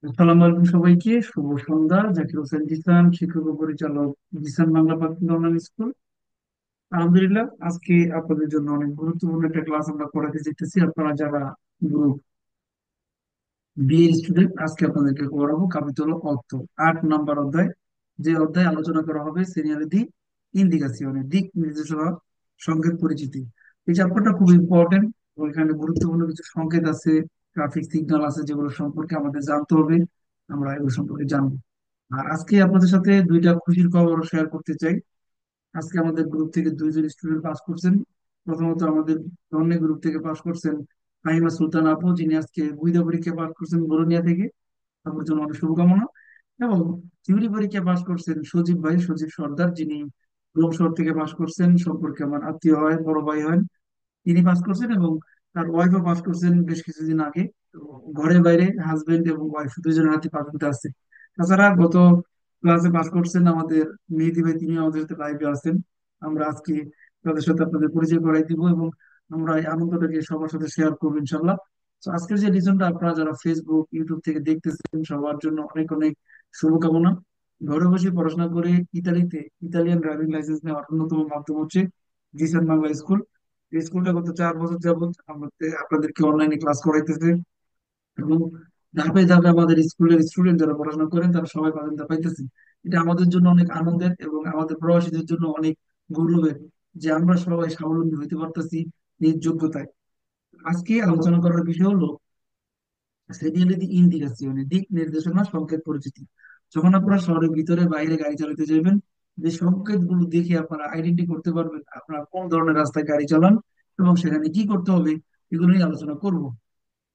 আসসালামু আলাইকুম সবাইকে, শুভ সন্ধ্যা। জাকির হোসেন জিসান, শিক্ষক ও পরিচালক, জিসান বাংলা প্রাথমিক অনলাইন স্কুল। আলহামদুলিল্লাহ, আজকে আপনাদের জন্য অনেক গুরুত্বপূর্ণ একটা ক্লাস আমরা করাতে যেতেছি। আপনারা যারা গ্রুপ বি এর স্টুডেন্ট, আজকে আপনাদেরকে করাবো কাপিতল অর্থ, 8 নম্বর অধ্যায়। যে অধ্যায় আলোচনা করা হবে সিনিয়র দি ইন্ডিকাসিওনে, দিক নির্দেশনা, সংকেত পরিচিতি। এই চ্যাপ্টারটা খুব ইম্পর্টেন্ট। ওইখানে গুরুত্বপূর্ণ কিছু সংকেত আছে, ট্রাফিক সিগন্যাল আছে, যেগুলো সম্পর্কে আমাদের জানতে হবে। আমরা এগুলো সম্পর্কে জানবো। আর আজকে আপনাদের সাথে দুইটা খুশির খবর শেয়ার করতে চাই। আজকে আমাদের গ্রুপ থেকে দুইজন স্টুডেন্ট পাস করছেন। প্রথমত আমাদের ধর্ণী গ্রুপ থেকে পাস করছেন ফাহিমা সুলতান আপু, যিনি আজকে বুইদা পরীক্ষা পাস করছেন বরুণিয়া থেকে। আপনার জন্য অনেক শুভকামনা। এবং থিওরি পরীক্ষা পাস করছেন সজীব ভাই, সজীব সর্দার, যিনি রোম শহর থেকে পাস করছেন, সম্পর্কে আমার আত্মীয় হয়, বড় ভাই হয়। তিনি পাস করছেন এবং তার ওয়াইফও পাস করছেন বেশ কিছুদিন আগে। তো ঘরে বাইরে হাজবেন্ড এবং ওয়াইফ দুজনের হাতে পাস করতে আসছে। তাছাড়া গত ক্লাসে পাস করছেন আমাদের মেহেদি ভাই, তিনি আমাদের সাথে লাইভে আছেন। আমরা আজকে তাদের সাথে আপনাদের পরিচয় করাই দিব এবং আমরা এই আনন্দটাকে সবার সাথে শেয়ার করবো ইনশাল্লাহ। তো আজকের যে লিসনটা আপনারা যারা ফেসবুক ইউটিউব থেকে দেখতেছেন, সবার জন্য অনেক অনেক শুভকামনা। ঘরে বসে পড়াশোনা করে ইতালিতে ইতালিয়ান ড্রাইভিং লাইসেন্স নেওয়ার অন্যতম মাধ্যম হচ্ছে জিসান বাংলা স্কুল। এই স্কুলটা গত 4 বছর যাবত আমাদের আপনাদেরকে অনলাইনে ক্লাস করাইতেছে এবং ধাপে ধাপে আমাদের স্কুলের স্টুডেন্ট যারা পড়াশোনা করেন তারা সবাই পাঠাতে পাইতেছে। এটা আমাদের জন্য অনেক আনন্দের এবং আমাদের প্রবাসীদের জন্য অনেক গৌরবের যে আমরা সবাই স্বাবলম্বী হতে পারতেছি নিজ যোগ্যতায়। আজকে আলোচনা করার বিষয় হলো সেরিয়ালিটি ইন্ডিকেশন, দিক নির্দেশনা, সংকেত পরিচিতি। যখন আপনারা শহরের ভিতরে বাইরে গাড়ি চালাতে যাবেন, যে সংকেত গুলো দেখে আপনারা আইডেন্টি করতে পারবেন আপনারা কোন ধরনের রাস্তায় গাড়ি চালান এবং সেখানে কি করতে হবে, এগুলো নিয়ে আলোচনা করব।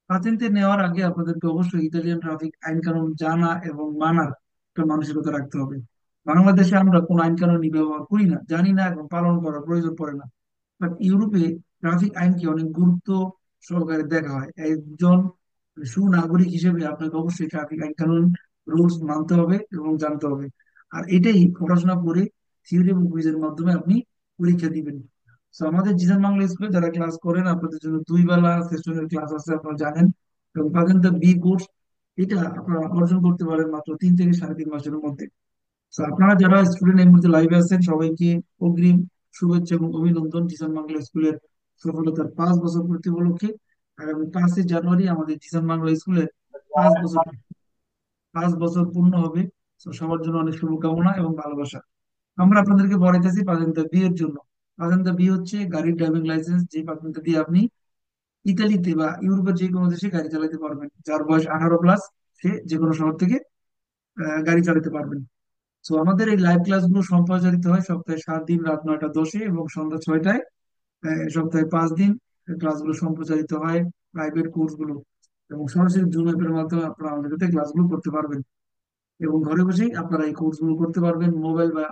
পাতেন্তে নেওয়ার আগে আপনাদেরকে অবশ্যই ইতালিয়ান ট্রাফিক আইন কানুন জানা এবং মানার একটা মানসিকতা রাখতে হবে। বাংলাদেশে আমরা কোন আইন কানুনই ব্যবহার করি না, জানি না এবং পালন করার প্রয়োজন পড়ে না। বাট ইউরোপে ট্রাফিক আইনকে অনেক গুরুত্ব সহকারে দেখা হয়। একজন সুনাগরিক হিসেবে আপনাকে অবশ্যই ট্রাফিক আইন কানুন রুলস মানতে হবে এবং জানতে হবে। আর এটাই পড়াশোনা করে থিওরি এবং কুইজের মাধ্যমে আপনি পরীক্ষা দিবেন। তো আমাদের জিসান বাংলা স্কুলে যারা ক্লাস করেন, আপনাদের জন্য 2 বেলা সেশনের ক্লাস আছে, আপনারা জানেন। এবং পাবেন দ্য বি কোর্স, এটা আপনারা অর্জন করতে পারেন মাত্র 3 থেকে 3.5 মাসের মধ্যে। তো আপনারা যারা স্টুডেন্ট এই মুহূর্তে লাইভে আছেন, সবাইকে অগ্রিম শুভেচ্ছা এবং অভিনন্দন জিসান বাংলা স্কুলের সফলতার 5 বছর পূর্তি উপলক্ষে। আগামী 5ই জানুয়ারি আমাদের জিসান বাংলা স্কুলের 5 বছর 5 বছর পূর্ণ হবে। তো সবার জন্য অনেক শুভকামনা এবং ভালোবাসা। আমরা আপনাদেরকে পড়াইতেছি পাজেন্তা বি এর জন্য। পাজেন্তা বি হচ্ছে গাড়ির ড্রাইভিং লাইসেন্স, যে পাজেন্তা দিয়ে আপনি ইতালিতে বা ইউরোপের যে কোনো দেশে গাড়ি চালাতে পারবেন। যার বয়স 18+, সে যে কোনো শহর থেকে গাড়ি চালাতে পারবেন। তো আমাদের এই লাইভ ক্লাসগুলো সম্প্রচারিত হয় সপ্তাহে 7 দিন রাত 9টা 10-এ এবং সন্ধ্যা 6টায়। সপ্তাহে 5 দিন ক্লাসগুলো সম্প্রচারিত হয়, প্রাইভেট কোর্সগুলো। এবং সরাসরি জুম অ্যাপের মাধ্যমে আপনারা আমাদের সাথে ক্লাসগুলো করতে পারবেন এবং ঘরে বসেই আপনারা এই কোর্সগুলো করতে পারবেন। মোবাইল বা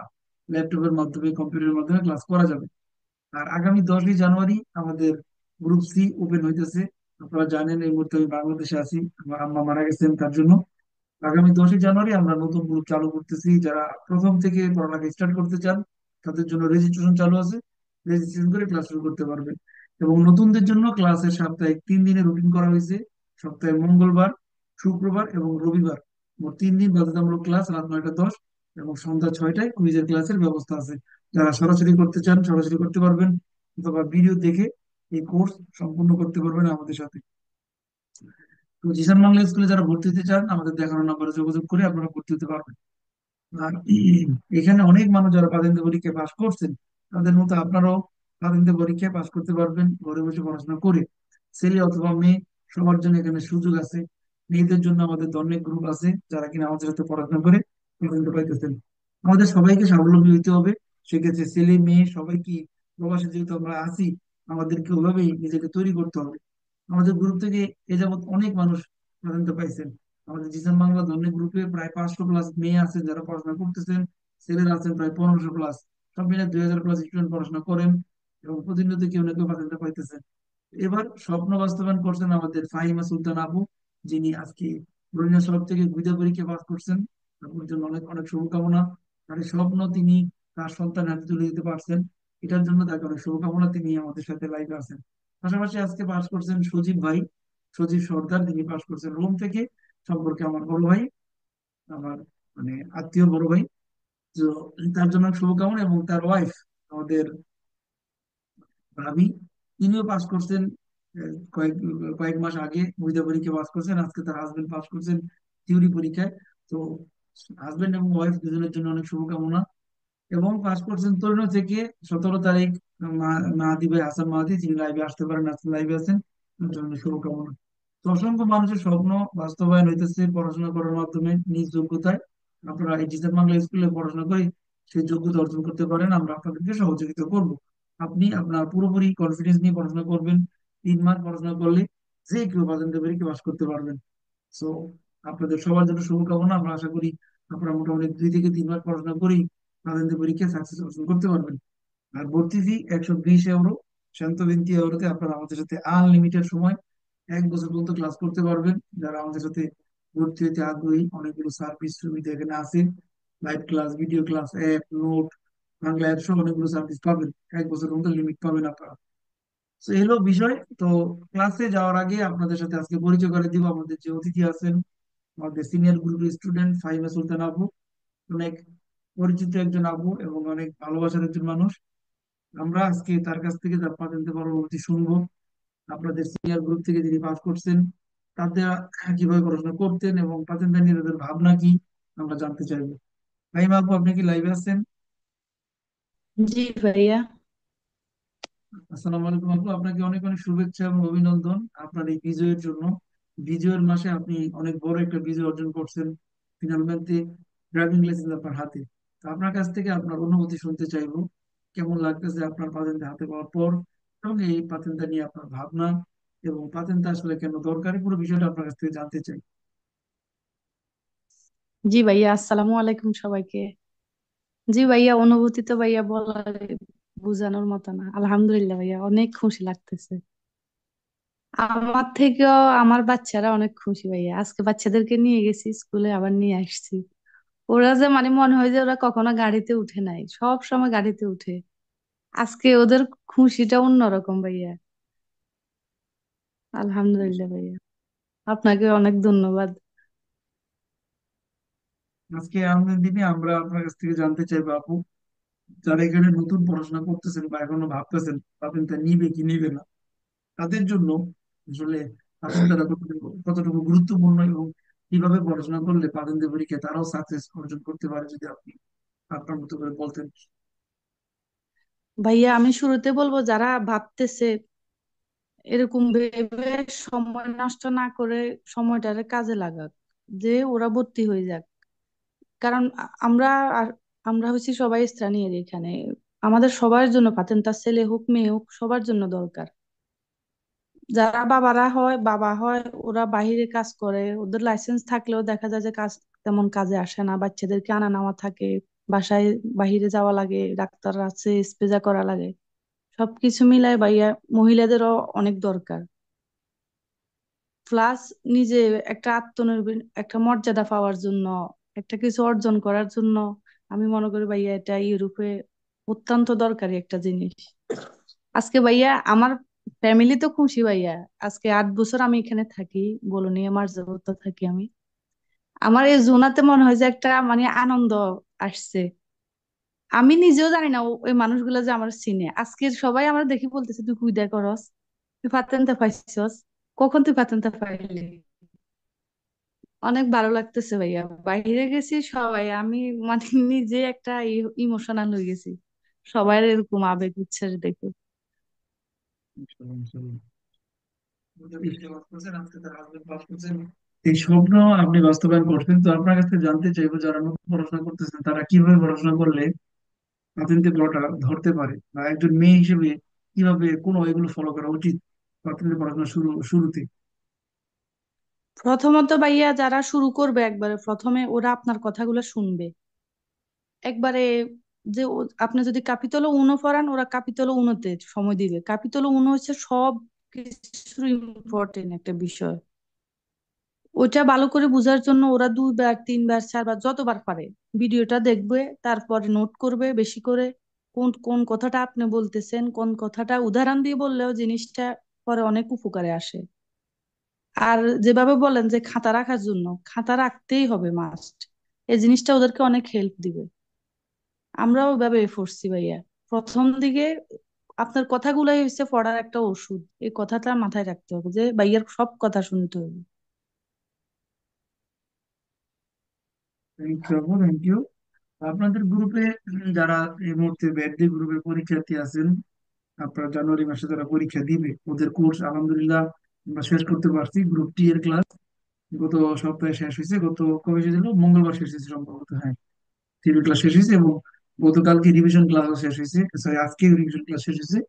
ল্যাপটপের মাধ্যমে, কম্পিউটারের মাধ্যমে ক্লাস করা যাবে। আর আগামী 10ই জানুয়ারি আমাদের গ্রুপ সি ওপেন হইতেছে। আপনারা জানেন এই মুহূর্তে আমি বাংলাদেশে আছি, আমার আম্মা মারা গেছেন, তার জন্য আগামী 10ই জানুয়ারি আমরা নতুন গ্রুপ চালু করতেছি। যারা প্রথম থেকে পড়ালেখা স্টার্ট করতে চান তাদের জন্য রেজিস্ট্রেশন চালু আছে। রেজিস্ট্রেশন করে ক্লাস শুরু করতে পারবেন। এবং নতুনদের জন্য ক্লাসের সাপ্তাহিক 3 দিনের রুটিন করা হয়েছে। সপ্তাহে মঙ্গলবার, শুক্রবার এবং রবিবার মোট 3 দিন বাধ্যতামূলক ক্লাস রাত 9টা 10 এবং সন্ধ্যা 6টায় কুইজের ক্লাসের ব্যবস্থা আছে। যারা সরাসরি করতে চান সরাসরি করতে পারবেন, অথবা ভিডিও দেখে এই কোর্স সম্পূর্ণ করতে পারবেন আমাদের সাথে। তো জিসান বাংলা স্কুলে যারা ভর্তি হতে চান আমাদের দেখানো নাম্বারে যোগাযোগ করে আপনারা ভর্তি হতে পারবেন। আর এখানে অনেক মানুষ যারা প্রাথমিক পরীক্ষায় পাশ করছেন, তাদের মতো আপনারাও প্রাথমিক পরীক্ষায় পাশ করতে পারবেন ঘরে বসে পড়াশোনা করে। ছেলে অথবা মেয়ে সবার জন্য এখানে সুযোগ আছে। মেয়েদের জন্য আমাদের অনেক গ্রুপ আছে যারা কিনা আমাদের সাথে পড়াশোনা করে পর্যন্ত পাইতেছেন। আমাদের সবাইকে স্বাবলম্বী হতে হবে। সেক্ষেত্রে ছেলে মেয়ে সবাইকে, প্রবাসে যেহেতু আমরা আছি, আমাদেরকে ওভাবেই নিজেকে তৈরি করতে হবে। আমাদের গ্রুপ থেকে এ যাবৎ অনেক মানুষ স্বাধীনতা পাইছেন। আমাদের জিসান বাংলা ধর্ণী গ্রুপে প্রায় 500+ মেয়ে আছেন যারা পড়াশোনা করতেছেন, ছেলেরা আছেন প্রায় 1500+। সব মিলে 2000+ স্টুডেন্ট পড়াশোনা করেন এবং প্রতিনিয়ত কেউ না কেউ স্বাধীনতা পাইতেছেন। এবার স্বপ্ন বাস্তবায়ন করছেন আমাদের ফাহিমা সুলতান আপু, যিনি আজকে বরিশাল শহর থেকে গুইদা পরীক্ষা পাস করছেন। আপনার জন্য অনেক অনেক শুভকামনা। তার এই স্বপ্ন তিনি তার সন্তান হাতে তুলে দিতে পারছেন, এটার জন্য তাকে অনেক শুভকামনা। তিনি আমাদের সাথে লাইভে আছেন। পাশাপাশি আজকে পাস করছেন সজীব ভাই, সজীব সর্দার, তিনি পাস করছেন রোম থেকে। সম্পর্কে আমার বড় ভাই, আমার মানে আত্মীয় বড় ভাই। তো তার জন্য শুভকামনা। এবং তার ওয়াইফ, আমাদের ভাবি, তিনিও পাস করছেন কয়েক কয়েক মাস আগে বৈধ পরীক্ষা পাস করছেন। আজকে তার হাজবেন্ড পাস করছেন থিওরি পরীক্ষায়। তো হাজবেন্ড এবং ওয়াইফ দুজনের জন্য অনেক শুভকামনা। এবং পাস করছেন তরুণ থেকে 17 তারিখ মাহাদি ভাই, হাসান মাহাদি, যিনি লাইভে আসতে পারেন, আজকে লাইভে আছেন, তার জন্য শুভকামনা। তো অসংখ্য মানুষের স্বপ্ন বাস্তবায়ন হইতেছে পড়াশোনা করার মাধ্যমে নিজ যোগ্যতায়। আপনারা এই ডিজিটাল বাংলা স্কুলে পড়াশোনা করে সেই যোগ্যতা অর্জন করতে পারেন, আমরা আপনাদেরকে সহযোগিতা করব। আপনি আপনার পুরোপুরি কনফিডেন্স নিয়ে পড়াশোনা করবেন। 3 মাস পড়াশোনা করলে যে কেউ বাজানতে পারে কি পাস করতে পারবেন। সো আপনাদের সবার জন্য শুভকামনা। আমরা আশা করি আপনারা মোটামুটি 2 থেকে 3 মাস পড়াশোনা করেই বাজানতে পরীক্ষায় সাকসেস অর্জন করতে পারবেন। আর ভর্তি ফি 120 ইউরো, শান্ত বিনতি ইউরোতে আপনারা আমাদের সাথে আনলিমিটেড সময় 1 বছর পর্যন্ত ক্লাস করতে পারবেন। যারা আমাদের সাথে ভর্তি হতে আগ্রহী, অনেকগুলো সার্ভিস সুবিধা এখানে আছে। Live class, video class, app, note, Bangla app সহ অনেকগুলো সার্ভিস পাবেন। 1 বছর পর্যন্ত লিমিট পাবেন আপনারা। তো এই হলো বিষয়। তো ক্লাসে যাওয়ার আগে আপনাদের সাথে আজকে পরিচয় করে দিব আমাদের যে অতিথি আছেন, আমাদের সিনিয়র গ্রুপের স্টুডেন্ট ফাহিমা সুলতান আপু। অনেক পরিচিত একজন আপু এবং অনেক ভালোবাসার একজন মানুষ। আমরা আজকে তার কাছ থেকে তার পাতেন্তে পরবর্তী শুনবো। আপনাদের সিনিয়র গ্রুপ থেকে যিনি পাস করছেন, তাদের কিভাবে পড়াশোনা করতেন এবং পাতেন্তে নিয়ে তাদের ভাবনা কি, আমরা জানতে চাইবো। ফাহিমা আপু, আপনি কি লাইভে আছেন? জি ভাইয়া। আসসালামু আলাইকুম আপু, আপনাকে অনেক অনেক শুভেচ্ছা এবং অভিনন্দন আপনার এই বিজয়ের জন্য। বিজয়ের মাসে আপনি অনেক বড় একটা বিজয় অর্জন করছেন। ফিনালমেন্টে ড্রাইভিং লাইসেন্স আপনার হাতে। তো আপনার কাছ থেকে আপনার অনুভূতি শুনতে চাইবো, কেমন লাগতেছে আপনার পাতেন্ট হাতে পাওয়ার পর, এবং এই পাতেন্টটা নিয়ে আপনার ভাবনা, এবং পাতেন্টটা আসলে কেন দরকারি, পুরো বিষয়টা আপনার কাছ থেকে জানতে চাই। জি ভাইয়া, আসসালামু আলাইকুম সবাইকে। জি ভাইয়া, অনুভূতি তো ভাইয়া বলা বোঝানোর মতো না। আলহামদুলিল্লাহ ভাইয়া, অনেক খুশি লাগতেছে। আমার থেকেও আমার বাচ্চারা অনেক খুশি ভাইয়া। আজকে বাচ্চাদেরকে নিয়ে গেছি স্কুলে, আবার নিয়ে আসছি। ওরা যে মানে মনে হয় যে ওরা কখনো গাড়িতে উঠে নাই, সব সময় গাড়িতে উঠে। আজকে ওদের খুশিটা অন্যরকম ভাইয়া। আলহামদুলিল্লাহ ভাইয়া, আপনাকে অনেক ধন্যবাদ। আজকে আনন্দের দিনে আমরা আপনার কাছ থেকে জানতে চাইবো আপু, যারা এখানে নতুন পড়াশোনা করতেছেন বা এখনো ভাবতেছেন পাতেন্টটা নিবে কি নিবে না, তাদের জন্য আসলে পাতেন্টটা কতটুকু গুরুত্বপূর্ণ এবং কিভাবে পড়াশোনা করলে পাতেন্ট পরীক্ষায় তারাও সাকসেস অর্জন করতে পারে, যদি আপনি আপনার মতো করে বলতেন। ভাইয়া আমি শুরুতে বলবো, যারা ভাবতেছে এরকম ভেবে সময় নষ্ট না করে সময়টারে কাজে লাগাক, যে ওরা ভর্তি হয়ে যাক। কারণ আমরা হচ্ছি সবাই স্থানীয় এখানে। আমাদের সবার জন্য পাতেন্টটা, ছেলে হোক মেয়ে হোক, সবার জন্য দরকার। যারা বাবা হয়, ওরা বাহিরে কাজ করে, ওদের লাইসেন্স থাকলেও দেখা যায় যে কাজ তেমন কাজে আসে না। বাচ্চাদেরকে আনা নেওয়া থাকে, বাসায় বাহিরে যাওয়া লাগে, ডাক্তার আছে, স্পেজা করা লাগে। সবকিছু মিলায় ভাইয়া মহিলাদেরও অনেক দরকার। প্লাস নিজে একটা আত্মনির্ভর, একটা মর্যাদা পাওয়ার জন্য, একটা কিছু অর্জন করার জন্য আমি মনে করি ভাইয়া এটা ইউরোপে অত্যন্ত দরকারি একটা জিনিস। আজকে ভাইয়া আমার ফ্যামিলি তো খুশি ভাইয়া। আজকে 8 বছর আমি এখানে থাকি, বলোনিয়া মার্জাভুক্ত থাকি আমি। আমার এই জোনাতে মনে হয় যে একটা মানে আনন্দ আসছে। আমি নিজেও জানি না ওই মানুষগুলো যে আমার চিনে। আজকে সবাই আমার দেখি বলতেছে, তুই কুইদা করস, তুই পাতেনতে পাইছস, কখন তুই পাতেনতে পাইলি। অনেক ভালো লাগতেছে ভাইয়া। বাইরে গেছি সবাই, আমি মানে নিজে একটা ইমোশনাল হয়ে গেছি সবাই এরকম আবেগ উচ্ছ্বাস দেখে। ইনশাআল্লাহ, ইনশাআল্লাহ। আজকে তার হাজবেন্ড পাস করছেন, এই স্বপ্ন আপনি বাস্তবায়ন করছেন। তো আপনার কাছে জানতে চাইবো, যারা নতুন পড়াশোনা করতেছেন তারা কিভাবে পড়াশোনা করলে পাতেন্টে পড়াটা ধরতে পারে, বা একজন মেয়ে হিসেবে কিভাবে কোন এগুলো ফলো করা উচিত পাতেন্টে পড়াশোনা শুরুতে। প্রথমত ভাইয়া, যারা শুরু করবে একবারে প্রথমে, ওরা আপনার কথাগুলো শুনবে একবারে। যে আপনি যদি কাপিতল উনো পড়ান, ওরা কাপিতল উনোতে সময় দিবে। কাপিতল উনো হচ্ছে সব কিছু ইম্পর্টেন্ট একটা বিষয়। ওটা ভালো করে বোঝার জন্য ওরা 2 বার 3 বার 4 বার যতবার পারে ভিডিওটা দেখবে, তারপরে নোট করবে বেশি করে। কোন কোন কথাটা আপনি বলতেছেন, কোন কথাটা উদাহরণ দিয়ে বললেও জিনিসটা পরে অনেক উপকারে আসে। আর যেভাবে বলেন যে খাতা রাখার জন্য, খাতা রাখতেই হবে মাস্ট। এই জিনিসটা ওদেরকে অনেক হেল্প দিবে। আমরাও ওইভাবে পড়ছি ভাইয়া প্রথম দিকে। আপনার কথাগুলাই হচ্ছে পড়ার একটা ওষুধ, এই কথাটা মাথায় রাখতে হবে যে ভাইয়ার সব কথা শুনতে হবে। থ্যাংক ইউ আপু, থ্যাংক ইউ। আপনাদের গ্রুপে যারা এই মুহূর্তে ব্যাডডে গ্রুপের পরীক্ষার্থী আছেন, আপনারা জানুয়ারি মাসে যারা পরীক্ষা দিবে ওদের কোর্স আলহামদুলিল্লাহ আমরা শেষ করতে পারছি। গ্রুপ টি এর ক্লাস গত সপ্তাহে শেষ হয়েছে, গত কবে শেষ হলো, মঙ্গলবার শেষ হয়েছে সম্ভবত, হ্যাঁ। থিওরি ক্লাস শেষ হয়েছে এবং গতকালকে রিভিশন ক্লাসও শেষ হয়েছে, সরি আজকে রিভিশন ক্লাস শেষ হয়েছে।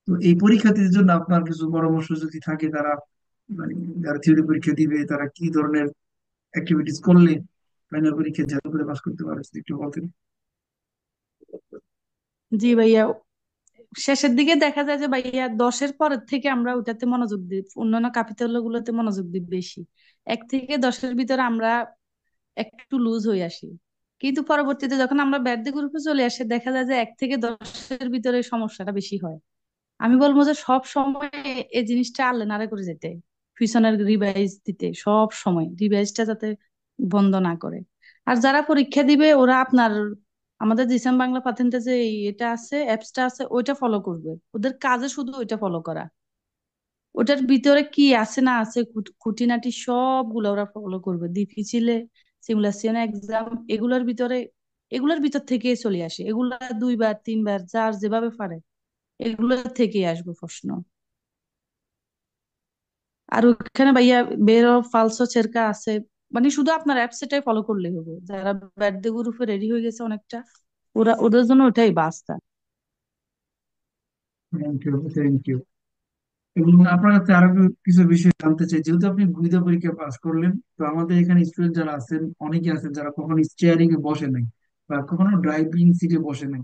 তো এই পরীক্ষার্থীদের জন্য আপনার কিছু পরামর্শ যদি থাকে, তারা মানে যারা থিওরি পরীক্ষা দিবে তারা কি ধরনের অ্যাক্টিভিটিস করলে ফাইনাল পরীক্ষা যাতে করে পাস করতে পারে, যদি একটু বলতেন। জি ভাইয়া, শেষের দিকে দেখা যায় যে ভাইয়া 10-এর পরের থেকে আমরা ওটাতে মনোযোগ দিই, অন্যান্য ক্যাপিটাল গুলোতে মনোযোগ দিই বেশি। 1 থেকে 10-এর ভিতরে আমরা একটু লুজ হয়ে আসি। কিন্তু পরবর্তীতে যখন আমরা ব্যাড গ্রুপে চলে আসে দেখা যায় যে 1 থেকে 10-এর ভিতরে সমস্যাটা বেশি হয়। আমি বলবো যে সব সময় এই জিনিসটা আল্লে নাড়ে করে যেতে, পিছনের রিভাইজ দিতে, সব সময় রিভাইজটা যাতে বন্ধ না করে। আর যারা পরীক্ষা দিবে ওরা আপনার আমাদের জিসান বাংলা পাতেন্টে যে এটা আছে, অ্যাপসটা আছে, ওইটা ফলো করবে। ওদের কাজে শুধু ওইটা ফলো করা। ওটার ভিতরে কি আছে না আছে খুঁটিনাটি সবগুলো ওরা ফলো করবে। ডিফিচিলে, সিমুলেশন এক্সাম, এগুলোর ভিতরে, এগুলোর ভিতর থেকে চলে আসে এগুলা। 2 বার 3 বার যার যেভাবে পারে এগুলো থেকেই আসবে প্রশ্ন। আর ওখানে ভাইয়া বের ফালসো চেরকা আছে। মানে শুধু আপনার অ্যাপসটাই ফলো করলেই হবে। যারা ব্যাট দে গ্রুপে রেডি হয়ে গেছে অনেকটা, ওরা ওদের জন্য ওটাই বাস্তা। Thank you, thank you. এবং আপনার কাছে আরো কিছু বিষয় জানতে চাই, যেহেতু আপনি গুইদা পরীক্ষা পাস করলেন, তো আমাদের এখানে স্টুডেন্ট যারা আছেন অনেকে আছেন যারা কখনো স্টিয়ারিং এ বসে নাই বা কখনো ড্রাইভিং সিটে বসে নাই।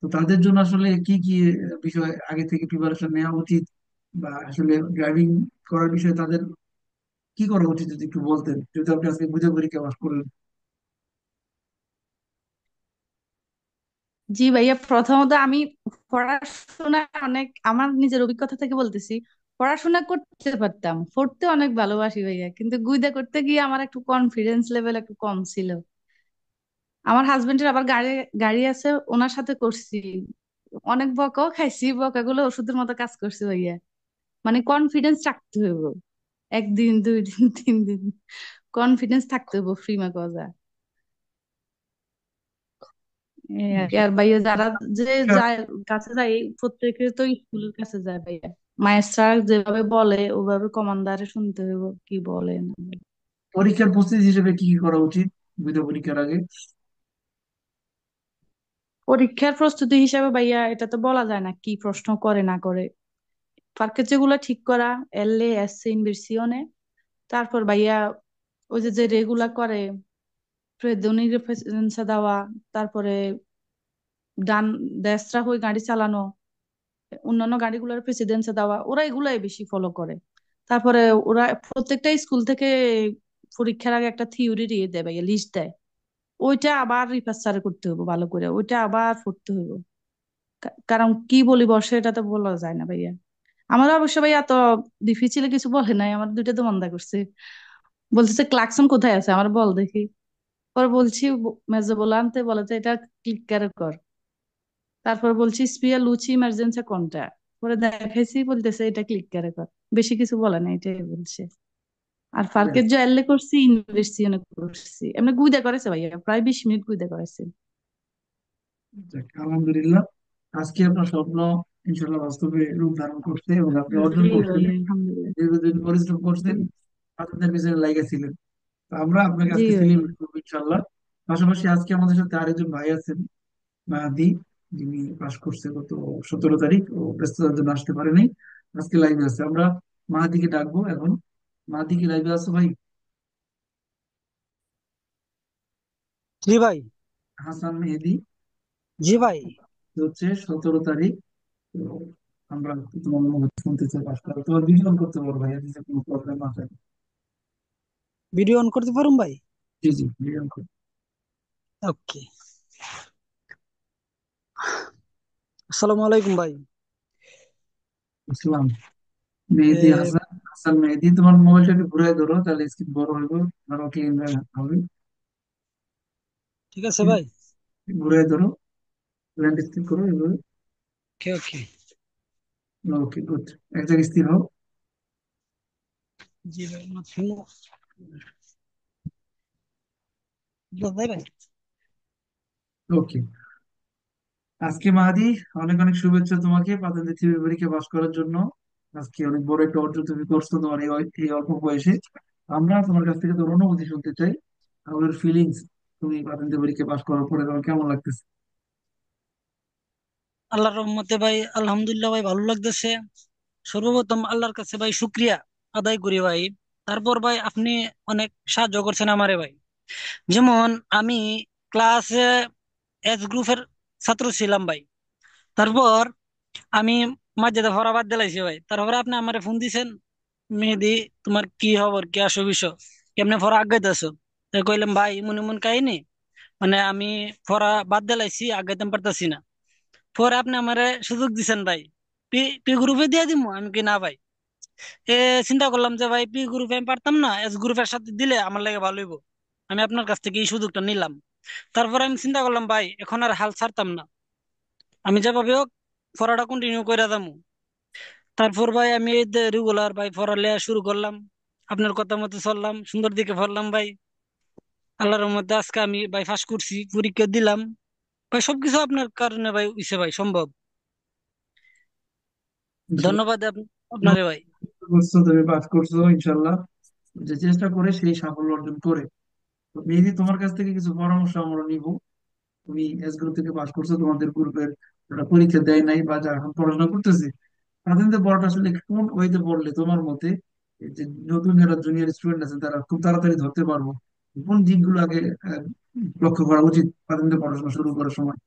তো তাদের জন্য আসলে কি কি বিষয় আগে থেকে প্রিপারেশন নেওয়া উচিত, বা আসলে ড্রাইভিং করার বিষয়ে তাদের কি করা উচিত যদি একটু বলতেন, যেহেতু আপনি আজকে গুইদা পরীক্ষা পাস করলেন। জি ভাইয়া, প্রথমত আমি পড়াশোনা অনেক, আমার নিজের অভিজ্ঞতা থেকে বলতেছি, পড়াশোনা করতে পারতাম, পড়তে অনেক ভালোবাসি ভাইয়া, কিন্তু গুইদা করতে গিয়ে আমার একটু কনফিডেন্স লেভেল একটু কম ছিল। আমার হাজবেন্ডের আবার গাড়ি গাড়ি আছে, ওনার সাথে করছি। অনেক বকাও খাইছি, বকাগুলো ওষুধের মতো কাজ করছে ভাইয়া। মানে কনফিডেন্স রাখতে হইব, 1 দিন 2 দিন 3 দিন কনফিডেন্স থাকতে হইব, ফ্রি মা কথা। এই আর কি। আর ভাইয়া যারা যে যায় কাছে যায়, প্রত্যেকের তো স্কুলের কাছে যায় ভাইয়া। মায়েস্ট্রা যেভাবে বলে ওভাবে কমান্ডারে শুনতে হইব কি বলে না বলে। পরীক্ষার প্রস্তুতি হিসেবে কি কি করা উচিত গুইদা পরীক্ষার আগে? পরীক্ষার প্রস্তুতি হিসাবে ভাইয়া এটা তো বলা যায় না কি প্রশ্ন করে না করে। পার্কের যেগুলো ঠিক করা, এলএ এসসি ইনভার্সিওনে। তারপর ভাইয়া ওই যে যে রেগুলা করে দৈনিক রেফারেন্স দেওয়া, তারপরে ডান দেশরা হয়ে গাড়ি চালানো, অন্যান্য গাড়িগুলোর প্রেসিডেন্সে দেওয়া, ওরা এগুলাই বেশি ফলো করে। তারপরে ওরা প্রত্যেকটা স্কুল থেকে পরীক্ষার আগে একটা থিওরি দিয়ে দেয় ভাইয়া, লিস্ট দেয়। ওইটা আবার রিপার্সার করতে হবে ভালো করে, ওইটা আবার পড়তে হবে। কারণ কি বলি বর্ষে এটা তো বলা যায় না ভাইয়া। আমার অবশ্য ভাইয়া এত ডিফিচিলে কিছু বলে নাই, আমার দুইটা তো মন্দা করছে। বলতেছে ক্লাকসন কোথায় আছে আমার বল দেখি। পরে বলছি মেজো বলে আনতে, বলে যে এটা ক্লিক করে কর। তারপর বলছি স্পিয়া লুচি ইমার্জেন্সি কোনটা, পরে দেখাইছি, বলতেছে এটা ক্লিক করে কর। বেশি কিছু বলে না, এটাই বলছে। আর ফার্কের যে এল্লে করছি, ইনভেস্টিগানে করছি, এমনি গুইদা করেছে ভাইয়া, প্রায় 20 মিনিট গুইদা করেছে। যাক, আলহামদুলিল্লাহ, আজকে আপনার স্বপ্ন ইনশাল্লাহ বাস্তবে রূপ ধারণ করছে এবং আপনি অর্জন জি করছেন। ভাইয়া আলহামদুলিল্লাহ। দীর্ঘদিন পরিশ্রম করছেন, আপনার পিছনে লাইগা ছিলেন। তো আমরা আপনাকে জি আজকে ভাইয়া। সেলিব্রেট করবো ইনশাল্লাহ। পাশাপাশি আজকে আমাদের সাথে আরেকজন ভাই আছেন, মাহাদি, যিনি পাশ করছে গত 17 তারিখ, ও ব্যস্ততার জন্য আসতে পারেনি, আজকে লাইভে আছে। আমরা মাহাদিকে ডাকবো এখন। মাহাদি কি লাইভে আছো ভাই? জি ভাই। হাসান মেহেদি জি ভাই। হচ্ছে 17 তারিখ। তো আমরা তোমার অনুভূতি শুনতে চাই, পাশ করা তোমার ভিডিও করতে পারো ভাই, যদি কোনো প্রবলেম না থাকে। ভিডিও অন করতে পারুম ভাই? জি জি, ভিডিও করতে। ওকে। আসসালামু আলাইকুম ভাই। ইসলাম মেহেদি এ, হাসান। আচ্ছা মেহেদি, তোমার মোবাইলটা একটু ঘুরাই ধরো, তাহলে স্ক্রিন বড় হইব, আর ক্লিন হবে। ঠিক আছে ভাই। ঘুরাই ধরো, ল্যান্ডস্কেপ করো এভাবে। ওকে ওকে। ওকে, গুড। এক জায়গায় স্থির হও। জি ভাই, মাত্র ভাই ভাই। ওকে। আজকে মাহাদি, অনেক অনেক শুভেচ্ছা তোমাকে পাঠান থিওরি পরীক্ষা পাস করার জন্য। আজকে অনেক বড় একটা অর্জন তুমি করছো তোমার এই অল্প বয়সে। আমরা তোমার কাছ থেকে তোর অনুভূতি শুনতে চাই, আমাদের ফিলিংস। তুমি পাঠান পরীক্ষা পাস করার পরে তোমার কেমন লাগতেছে? আল্লাহর রহমতে ভাই আলহামদুলিল্লাহ ভাই ভালো লাগতেছে। সর্বপ্রথম আল্লাহর কাছে ভাই শুক্রিয়া আদায় করি ভাই। তারপর ভাই আপনি অনেক সাহায্য করছেন আমারে ভাই। যেমন আমি ক্লাসে এস গ্রুপের ছাত্র ছিলাম ভাই। তারপর আমি মাঝে পড়া বাদ দিলাইছি ভাই। তারপরে আপনি আমারে ফোন দিছেন, মেহেদি তোমার কি খবর, কি আসো বিষয়, কেমনে পড়া আগাইতেছো? তাই কইলাম ভাই এমন এমন কাহিনী, মানে আমি পড়া বাদ দিলাইছি, আগাইতে পারতাছি না। পরে আপনি আমারে সুযোগ দিছেন ভাই, পি পি গ্রুপে দিয়ে দিমু। আমি কি না ভাই, এ চিন্তা করলাম যে ভাই পি গ্রুপে আমি পারতাম না, এস গ্রুপের সাথে দিলে আমার লাগে ভালো হইব। আমি আপনার কাছ থেকে এই সুযোগটা নিলাম। তারপরে আমি চিন্তা করলাম ভাই এখন আর হাল ছাড়তাম না, আমি যেভাবে হোক পড়াটা কন্টিনিউ করে যাবো। তারপর ভাই আমি রেগুলার ভাই পড়ালেখা শুরু করলাম, আপনার কথা মতো চললাম, সুন্দর দিকে পড়লাম ভাই। আল্লাহর রহমতে আজকে আমি ভাই পাস করছি, পরীক্ষা দিলাম ভাই। সবকিছু আপনার কারণে ভাই হইছে ভাই সম্ভব। ধন্যবাদ আপনারে ভাই। করছো, তুমি পাস করছো ইনশাল্লাহ। যে চেষ্টা করে সেই সাফল্য অর্জন করে। তো মেহেদি, তোমার কাছ থেকে কিছু পরামর্শ আমরা নিব। তুমি এস গ্রুপ থেকে পাস করছো, তোমাদের গ্রুপের যারা পরীক্ষা দেয় নাই বা যারা এখন পড়াশোনা করতেছে, তাদের পড়াটা আসলে কোন ওয়েতে পড়লে তোমার মতে এই যে নতুন যারা জুনিয়র স্টুডেন্ট আছে তারা খুব তাড়াতাড়ি ধরতে পারবো? কোন দিকগুলো আগে লক্ষ্য করা উচিত তাদের পড়াশোনা শুরু করার সময়?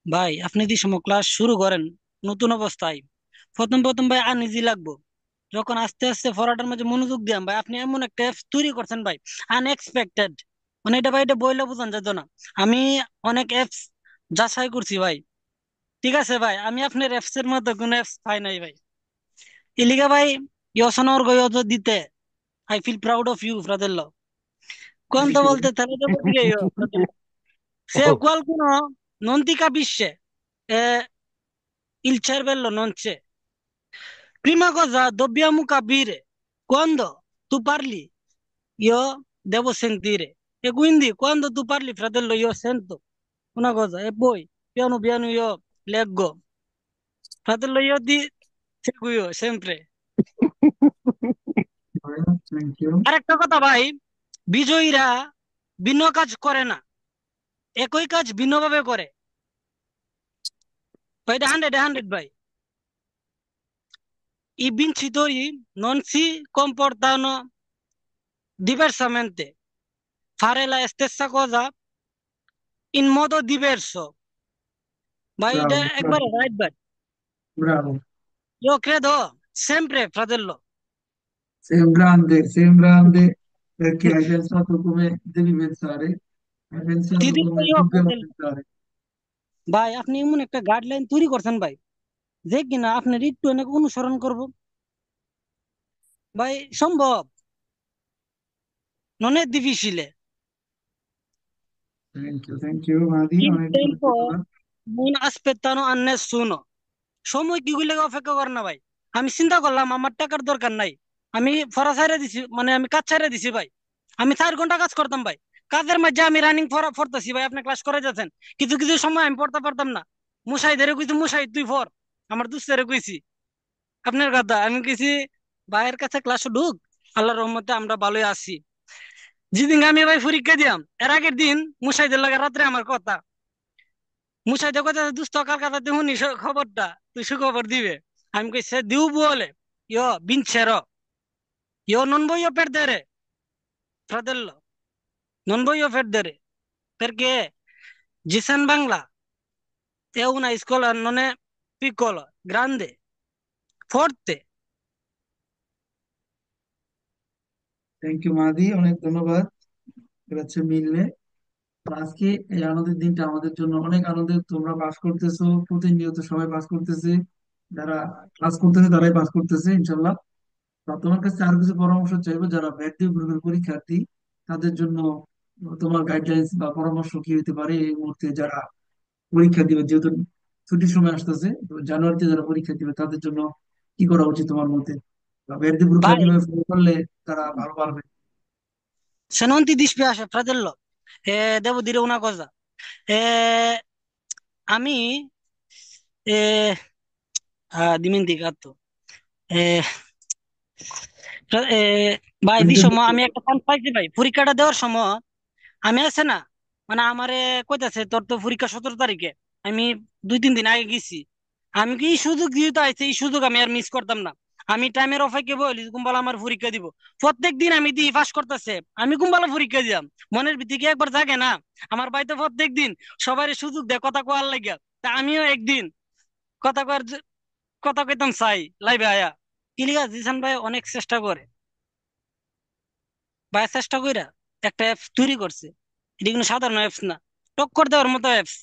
ভাই আপনি যে সময় ক্লাস শুরু করেন নতুন অবস্থায়, প্রথম প্রথম ভাই আনইজি লাগবো। যখন আস্তে আস্তে পড়াটার মধ্যে মনোযোগ দিয়াম ভাই, আপনি এমন একটা অ্যাপস তৈরি করছেন ভাই, আনএক্সপেক্টেড। মানে এটা ভাই এটা বইলে বোঝান যেত না। আমি অনেক অ্যাপস যাচাই করছি ভাই, ঠিক আছে ভাই, আমি আপনার অ্যাপস এর মতো কোনো অ্যাপস পাই নাই ভাই। এলিগা ভাই ইয়সনর গয়জ দিতে I feel proud of you ফ্রাদেল্লো। থ্যাংক কোনটা ইউ। বলতে তাহলে তো বলি ইয়ো fratello. Se qualcuno non ti capisce, il cervello non c'è. Prima cosa dobbiamo capire, quando tu parli io devo sentire, e quindi quando tu parli fratello io sento una cosa e poi piano piano io leggo, fratello io ti seguo sempre. Thank you. আরেকটা কথা ভাই, বিজয়ীরা ভিন্ন কাজ করে না, একই কাজ ভিন্নভাবে করে ভাই। এটা 100 ভাই। I vincitori non si comportano diversamente, fare la stessa cosa in modo diverso ভাই, এটা ব্রাভো, একবারে রাইট ভাই। Bravo. io credo sempre fratello. Sei un grande perché hai pensato come devi pensare, hai ti pensato dico come io dobbiamo fratello, pensare. ভাই আপনি এমন একটা guideline তৈরি করছেন ভাই, যে কিনা আপনার একটু অনেক অনুসরণ করব ভাই, সম্ভব, non è difficile. থ্যাংক ইউ মাদি, Il অনেক অনেক tempo ধন্যবাদ। non aspettano a nessuno. সময় কি গুলো অপেক্ষা করে না ভাই। আমি চিন্তা করলাম আমার টাকার দরকার নাই, আমি ফরা ছাইরা দিছি, মানে আমি কাজ ছাইরা দিছি ভাই। আমি 4 ঘন্টা কাজ করতাম ভাই, কাজের মাঝে আমি রানিং পড়তেছি ভাই, আপনি ক্লাস করে যাচ্ছেন। কিছু কিছু সময় আমি পড়তে পারতাম না, মুসাই ধরে কইছি মুসাই তুই পড়, আমার দুস্তারে কইছি আপনার কথা, আমি কইছি ভাইয়ের কাছে ক্লাস ঢুক। আল্লাহর রহমতে আমরা ভালোই আছি। যেদিন আমি ভাই পরীক্ষা দিয়াম এর আগের দিন মুসাইদের লাগে রাত্রে আমার কথা, মুসাইদে কথা দুস্থ কার কথা শুনি খবরটা, তুই সুখবর দিবে। আমি কই se diu vuole io vincerò, io non voglio perdere fratello, non voglio perdere, perché Gisan Bangla è una scuola non è piccola, grande, forte. Thank you মাদি, অনেক ধন্যবাদ। এটা হচ্ছে মিললে। তো আজকে এই আনন্দের দিনটা আমাদের জন্য অনেক আনন্দের। তোমরা পাস করতেছো, প্রতিনিয়ত সবাই পাস করতেছে। যারা ক্লাস করতেছে তারাই পাস করতেছে ইনশাল্লাহ। তো তোমার কাছে আর কিছু পরামর্শ চাইবো, যারা ব্যক্তি গ্রুপের পরীক্ষার্থী তাদের জন্য তোমার গাইডলাইন্স বা পরামর্শ কি হতে পারে এই মুহূর্তে যারা পরীক্ষা দিবে, যেহেতু ছুটির সময় আসতেছে, তো জানুয়ারিতে যারা পরীক্ষা দিবে তাদের জন্য কি করা উচিত তোমার মতে, বা ব্যক্তি গ্রুপটা Vai, কিভাবে ফলো করলে তারা ভালো পারবে? se non ti dispiace, fratello, devo dire una cosa. আমি eh, dimenticato. Eh, ভাই বিষয় আমি একটা চান্স পাইছি ভাই পরীক্ষাটা দেওয়ার সময়। আমি আছে না, মানে আমারে কইতাছে তোর তো পরীক্ষা 17 তারিখে। আমি 2-3 দিন আগে গেছি। আমি কি এই সুযোগ যেহেতু আইছে, এই সুযোগ আমি আর মিস করতাম না। আমি টাইমের অপেক্ষা বলি কুম্বালা আমার পরীক্ষা দিব। প্রত্যেক দিন আমি দিই পাস করতেছে, আমি কুম্বালা পরীক্ষা দিলাম। মনের ভিতরে একবার জাগে না? আমার বাড়িতে প্রত্যেক দিন সবার সুযোগ দেয় কথা কোয়ার লাগিয়া। তা আমিও একদিন কথা কয়ার কথা কইতাম চাই লাইভে আয়া। কিলিগা জিসান ভাই অনেক চেষ্টা করে, ভাই চেষ্টা কইরা একটা অ্যাপস তৈরি করছে। এটা কিন্তু সাধারণ অ্যাপস না, টক্কর দেওয়ার মতো অ্যাপস।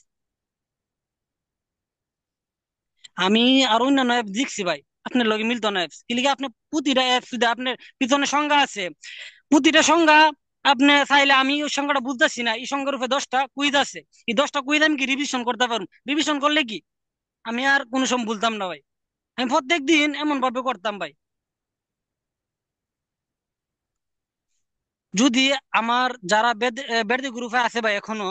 আমি আর অন্যান্য অ্যাপ দেখছি ভাই, আপনার লগে মিলতো না অ্যাপস কিলিগা। আপনি প্রতিটা অ্যাপস যদি আপনার পিছনে সংজ্ঞা আছে, প্রতিটা সংজ্ঞা আপনি চাইলে, আমি ওই সংজ্ঞাটা বুঝতেছি না, এই সংজ্ঞার উপরে 10টা কুইজ আছে। এই 10টা কুইজ আমি কি রিভিশন করতে পারবো? রিভিশন করলে কি আমি আর কোনো সময় ভুলতাম না ভাই। আমি প্রত্যেক দিন এমন ভাবে করতাম ভাই। যদি আমার যারা বেদ গ্রুপে আছে ভাই এখনো,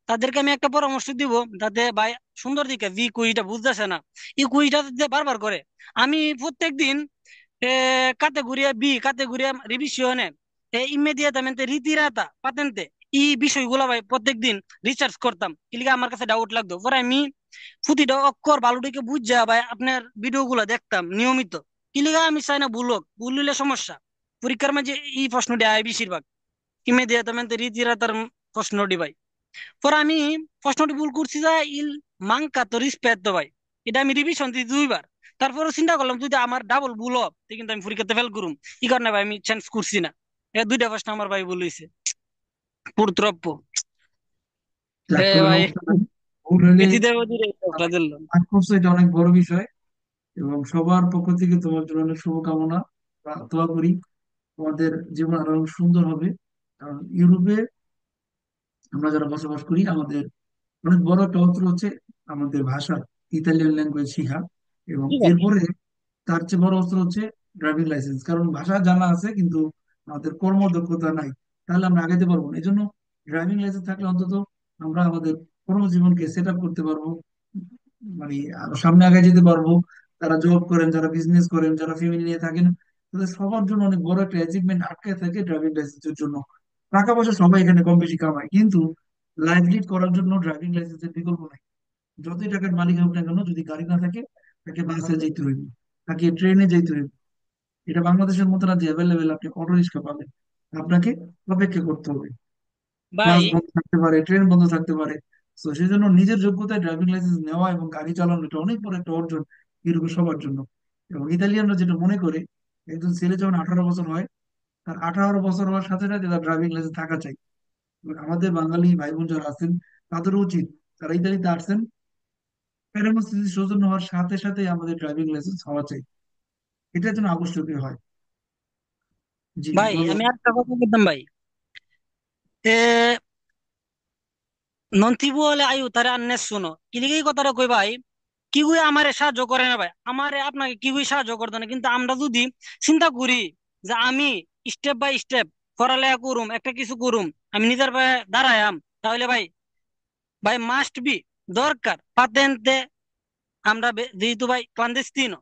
তাদেরকে আমি একটা পরামর্শ দিব, যাতে ভাই সুন্দর দিকে যে কুইটা বুঝতেছে না, এই কুইটা যাতে বারবার করে। আমি প্রত্যেক দিন categoria B, categoria revisione e immediatamente ritirata patente এই বিষয়গুলো ভাই প্রত্যেক দিন রিসার্চ করতাম। এলিগা আমার কাছে ডাউট লাগতো, পরে আমি প্রতিটা অক্ষর ভালোটিকে বুঝা ভাই আপনার ভিডিও গুলা দেখতাম নিয়মিত। কিলিগা আমি চাই না ভুল হোক, ভুল হইলে সমস্যা। পরীক্ষার মাঝে এই প্রশ্নটি আয় বেশিরভাগ immediatamente ritiratar প্রশ্নটি ভাই। পরে আমি প্রশ্নটি ভুল করছি যা ইল মাংকা তো রিস্পেক্ট ভাই। এটা আমি রিভিশন দিই 2বার। তারপরে চিন্তা করলাম যদি আমার ডাবল ভুল হবে তো কিন্তু আমি পরীক্ষাতে ফেল করুম। এই কারণে ভাই আমি চেঞ্জ করছি না। এ 2টা প্রশ্ন আমার ভাই ভুল হয়েছে পুরুত্রপ্য। যাক, এ কোনো ভাই সমস্যা নাই। ভুল হলে বেশি দেবো দিলে দিল। পাস করছো, এটা অনেক বড় বিষয়। এবং সবার পক্ষ থেকে তোমার জন্য অনেক শুভকামনা বা দোয়া করি, তোমাদের জীবন আরো সুন্দর হবে। কারণ ইউরোপে আমরা যারা বসবাস করি, আমাদের অনেক বড় একটা অস্ত্র হচ্ছে আমাদের ভাষা, ইতালিয়ান ল্যাঙ্গুয়েজ শিখা। এবং ঠিক আছে এরপরে তার চেয়ে বড় অস্ত্র হচ্ছে ড্রাইভিং লাইসেন্স। কারণ ভাষা জানা আছে কিন্তু আমাদের কর্মদক্ষতা নাই, তাহলে আমরা আগাইতে পারবো না। এই জন্য ড্রাইভিং লাইসেন্স থাকলে অন্তত আমরা আমাদের কর্মজীবনকে সেট আপ করতে পারবো, মানে আরো সামনে আগে যেতে পারবো। যারা জব করেন, যারা বিজনেস করেন, যারা ফ্যামিলি নিয়ে থাকেন, তাদের সবার জন্য অনেক বড় একটা অ্যাচিভমেন্ট আটকে থাকে ড্রাইভিং লাইসেন্সের জন্য। টাকা পয়সা সবাই এখানে কম বেশি কামায়, কিন্তু লাইফ লিড করার জন্য ড্রাইভিং লাইসেন্সের বিকল্প নাই। যতই টাকার মালিক হোক না কেন, যদি গাড়ি না থাকে, তাকে বাসে যেতে হইবে, তাকে ট্রেনে যেতে হইবে। এটা বাংলাদেশের মতো না যে অ্যাভেলেবেল আপনি অটো রিক্সা পাবেন। আপনাকে অপেক্ষা করতে হবে, ভাই। বাস বন্ধ থাকতে পারে, ট্রেন বন্ধ থাকতে পারে। তো সেই জন্য নিজের যোগ্যতায় ড্রাইভিং লাইসেন্স নেওয়া এবং গাড়ি চালানো এটা অনেক বড় একটা অর্জন ইউরোপের সবার জন্য। এবং ইতালিয়ানরা যেটা মনে করে, একজন ছেলে যখন 18 বছর হয়, তার 18 বছর হওয়ার সাথে সাথে তার ড্রাইভিং লাইসেন্স থাকা চাই। এবং আমাদের বাঙালি ভাই বোন যারা আছেন, তাদেরও উচিত, তারা ইতালিতে আসছেন, প্যারামেডিক সৌজন্য হওয়ার সাথে সাথে আমাদের ড্রাইভিং লাইসেন্স হওয়া চাই। এটা যেন আবশ্যকীয় হয়। জি, ভাই বলো। আমি একটা কথা বলতাম ভাই। এ non ti vuole aiutare a nessuno, কি লিগে এই কথাটা কই ভাই? কেউই আমারে সাহায্য করে না ভাই, আমারে আপনাকে কেউই সাহায্য করতো না। কিন্তু আমরা যদি চিন্তা করি যে আমি স্টেপ বাই স্টেপ পড়ালেখা করুম, একটা কিছু করুম, আমি নিজের পায়ে দাঁড়ায়াম, তাহলে ভাই ভাই মাস্ট বি দরকার পাতেন্তে। আমরা যেহেতু ভাই ক্লান্তিস্তিনো,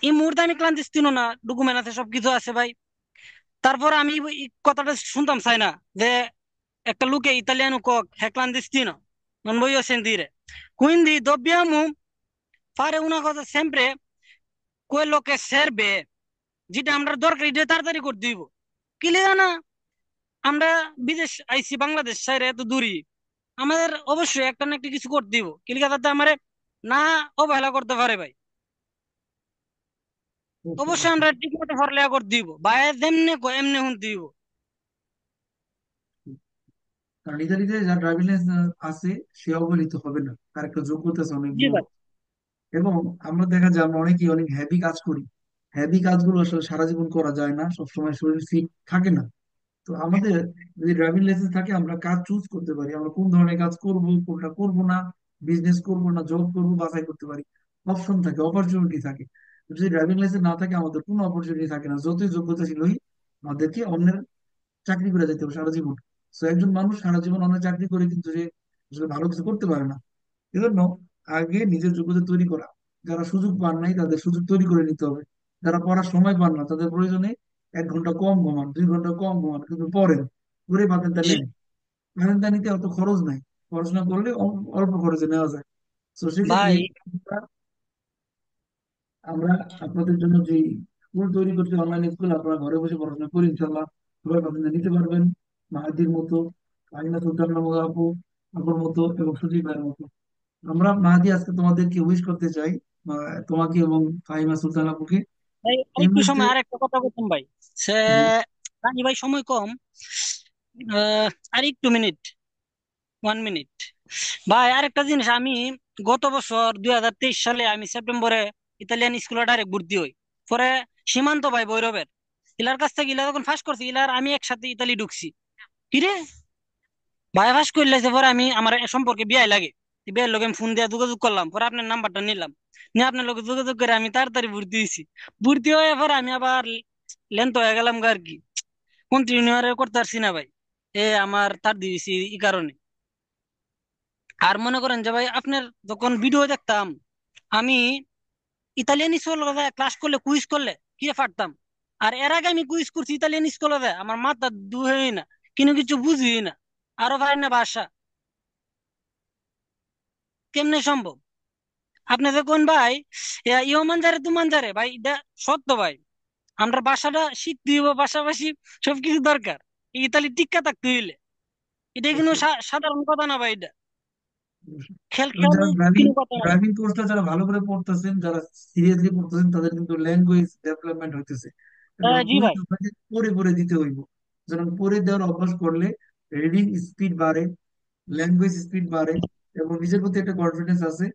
এই মুহূর্তে আমি ক্লান্তিস্তিনো না, ডকুমেন্ট আছে সবকিছু আছে ভাই। তারপর আমি এই কথাটা শুনতাম চাই না যে একটা লোকে ইতালিয়ানো কক হ্যাঁ ক্লান্তিস্তিনো non voglio sentire. Quindi dobbiamo fare una cosa sempre quello che serve, যেটা আমরা দরকার এটা তাড়াতাড়ি করে দিব। ক্লিয়ার না? আমরা বিদেশ আইসি, বাংলাদেশ ছাইরে এত দূরি, আমাদের অবশ্যই একটা না একটা কিছু করতে দিব। ক্লিয়ার যাতে আমারে না অবহেলা করতে পারে ভাই। অবশ্যই, অবশ্যই অবশ্যই। আমরা ঠিক মতো পড়ালেখা করতে দিব, বাইরে যেমনে কয় এমনি শুনতে দিব। কারণ ইতালিতে যার ড্রাইভিং লাইসেন্স আছে, সে অবহেলিত হবে না, তার একটা যোগ্যতা আছে অনেক জি বড়। ভাই। এবং আমরা দেখা যায় আমরা অনেকেই অনেক হ্যাভি কাজ করি। হ্যাভি কাজগুলো আসলে সারা জীবন করা যায় না, সবসময় শরীর ফিট থাকে না। তো আমাদের যদি ড্রাইভিং লাইসেন্স থাকে আমরা কাজ চুজ করতে পারি, আমরা কোন ধরনের কাজ করব, কোনটা করব না, বিজনেস করব না জব করব বাছাই করতে পারি। অপশন থাকে, অপরচুনিটি থাকে। যদি ড্রাইভিং লাইসেন্স না থাকে আমাদের কোনো অপরচুনিটি থাকে না, যতই যোগ্যতা ছিল আমাদেরকে অন্যের চাকরি করে যেতে হবে সারা জীবন। তো একজন মানুষ সারা জীবন অনেক চাকরি করে কিন্তু সে আসলে ভালো কিছু করতে পারে না। এজন্য আগে নিজের যোগ্যতা তৈরি করা। যারা সুযোগ পান নাই তাদের সুযোগ তৈরি করে নিতে হবে। যারা পড়ার সময় পান না তাদের প্রয়োজনে 1 ঘন্টা কম ঘুমান, 2 ঘন্টা কম ঘুমান, কিন্তু পড়েন, পরে পাতেনটা জি নেন। পাতেনটা নিতে অত খরচ নাই, পড়াশোনা করলে অল্প খরচে নেওয়া যায়। তো সেক্ষেত্রে ভাই। আমরা আপনাদের জন্য যে স্কুল তৈরি করছি, অনলাইন স্কুল, আপনারা ঘরে বসে পড়াশোনা করি ইনশাল্লাহ সবাই পাতেনটা নিতে পারবেন। মাহাদির মতো, আইনা সুলতান আপু আপুর মতো এবং সুজীব ভাইয়ের মতো। আমরা মাহাদি আজকে তোমাদেরকে উইশ করতে চাই, তোমাকে এবং ফাহিমা সুলতান আপুকে। ভাই এই আরেকটু মুহূর্তে সময় আরেকটা কথা বলতাম ভাই। সে জি, রানি ভাই সময় কম। আর একটু মিনিট, 1 মিনিট। ভাই আরেকটা জিনিস, আমি গত বছর 2023 সালে আমি সেপ্টেম্বরে ইতালিয়ান স্কুলে ডাইরেক্ট ভর্তি হই। পরে সীমান্ত ভাই ভৈরবের ইলার কাছ থেকে ইলা যখন ফাঁস করছি, ইলার আমি একসাথে ইতালি ঢুকছি। কিরে ভাই ফাঁস করলে যে পরে আমি আমার এ সম্পর্কে বিয়াই লাগে, বিয়ের লোক আমি ফোন দিয়ে যোগাযোগ করলাম, পরে আপনার নাম্বারটা নিলাম, নিয়ে আপনার লোকে যোগাযোগ করে আমি তাড়াতাড়ি ভর্তি হয়েছি। ভর্তি হয়ে পরে আমি আবার লেন্থ হয়ে গেলাম গা আর কি, কন্টিনিউ আর করতে পারছি না ভাই। আমার তার দিয়েছি এই কারণে। আর মনে করেন যে ভাই আপনার যখন ভিডিও দেখতাম, আমি ইতালিয়ান স্কুলে ক্লাস করলে কুইজ করলে কি পারতাম। আর এর আগে আমি কুইজ করছি ইতালিয়ান স্কুলে, আমার মাথা দুহেই না, কিন্তু কিছু বুঝি না, আরো পারি না ভাষা। কেমনে সম্ভব? আপনি যে কোন ভাই ইও মানজারে তু মানজারে ভাই, এটা সত্য ভাই। আমরা ভাষাটা শিখতে হইব, পাশাপাশি সবকিছু দরকার। এই ইতালি টিক্কা থাকতে হইলে এটা কিন্তু অবশ্যই। সাধারণ কথা না ভাই, এটা অবশ্যই। খেল এবং খেল যারা ড্রাইভিং কোনো কথা না ভাই। ড্রাইভিং কোর্সটা যারা ভালো করে পড়তেছেন, যারা সিরিয়াসলি পড়তেছেন, তাদের কিন্তু ল্যাঙ্গুয়েজ ডেভেলপমেন্ট হইতেছে। কারণ জি কুইজ ভাই। আপনাকে পড়ে পড়ে দিতে হইব। যেমন পড়ে দেওয়ার অভ্যাস করলে রিডিং স্পিড বাড়ে, ল্যাঙ্গুয়েজ স্পিড বাড়ে, এবং নিজের প্রতি একটা কনফিডেন্স আছে।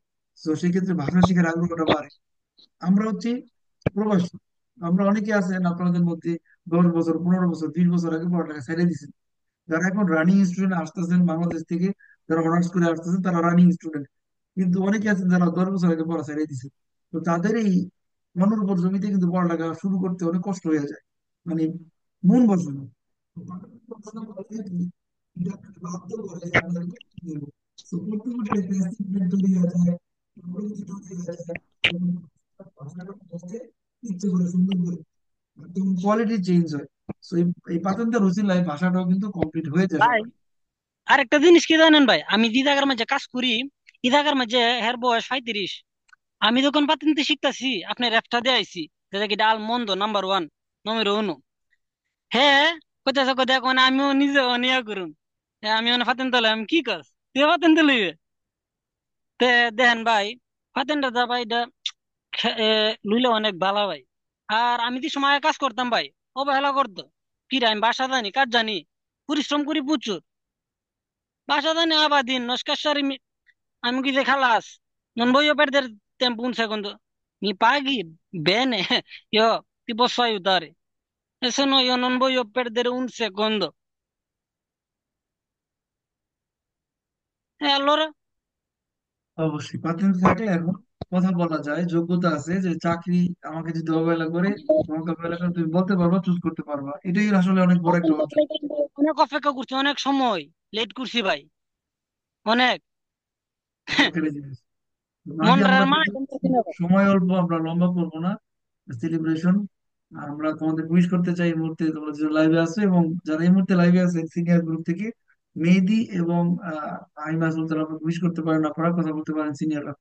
তো সেক্ষেত্রে ভাষা শেখার আগ্রহটা বাড়ে। আমরা হচ্ছে প্রবাসী, আমরা অনেকে আছেন আপনাদের মধ্যে 10 বছর, 15 বছর, 20 বছর আগে পড়ালেখা ছেড়ে দিয়েছেন। যারা এখন রানিং স্টুডেন্ট আসতেছেন বাংলাদেশ থেকে, যারা অনার্স করে আসতেছেন তারা রানিং স্টুডেন্ট। কিন্তু অনেকে আছেন যারা 10 বছর আগে পড়া ছেড়ে দিয়েছে। তো তাদের এই মনের উপর জমিতে কিন্তু পড়ালেখা শুরু করতে অনেক কষ্ট হয়ে যায়, মানে মন বসে না। তো পড়াশোনা করতে কি এটা আপনাকে বাধ্য করে যে আপনাকে করতে হবে। তো করতে করতে একটা achievement তৈরি হয়ে যায়, পরিচিতি তৈরি হয়ে যায়, এবং ভাষাটা বলতে ইচ্ছে করে সুন্দর করে একদম কোয়ালিটি চেঞ্জ হয়। তো এই পাতেন্তের রুচির ভাষাটাও কিন্তু কমপ্লিট হয়ে যায় ভাই সবার। আরেকটা জিনিস কি জানেন ভাই, আমি যে জায়গার মাঝে কাজ করি, এই জায়গার মাঝে হের বয়স 35। আমি যখন পাতিনতে শিখতাছি আপনার রেফটা দিয়ে আইছি, যেটা কি ডাল মন্দ নাম্বার 1, নম্বর 1। হ্যাঁ, কইতাছে কই দেখ মানে আমিও নিজে অনিয়া করুম। আমি অনেক ফাতেন তোলে, আমি কি কাজ তুই ফাতেন তুলিবে। তে দেখেন ভাই, ফাতেনটা দা ভাই এটা লইলে অনেক ভালো ভাই। আর আমি যে সময় কাজ করতাম ভাই, অবহেলা করতো। কি রে আমি বাসা জানি, কাজ জানি, পরিশ্রম করি প্রচুর, বাসা জানি আবার দিন নস্কার সারি আমি কি যে খালাস, non voglio perdere tempo un secondo, mi paghi bene, io ti posso aiutare, e se no io non voglio perdere un secondo. E allora অবশ্যই পাতেন্ট থাকলে এখন কথা বলা যায়, যোগ্যতা আছে যে চাকরি আমাকে যদি অবহেলা করে, তোমাকে অবহেলা করে তুমি বলতে পারবা, চুজ করতে পারবা, এটাই আসলে অনেক বড় একটা অর্জন। অনেক অপেক্ষা করছি, অনেক সময় লেট করছি ভাই, অনেক। দুঃখের জিনিস। মাঝে আমরা মনটার মানে কিন্তু সময় অল্প, আমরা লম্বা করবো না সেলিব্রেশন। আমরা তোমাদের উইশ করতে চাই এই মুহূর্তে তোমরা যে লাইভে আছো, এবং যারা এই মুহূর্তে লাইভে আছে সিনিয়র গ্রুপ থেকে মেহেদী এবং আইমা সুলতান উইশ করতে পারেন, আপনারা কথা বলতে পারেন সিনিয়ররা।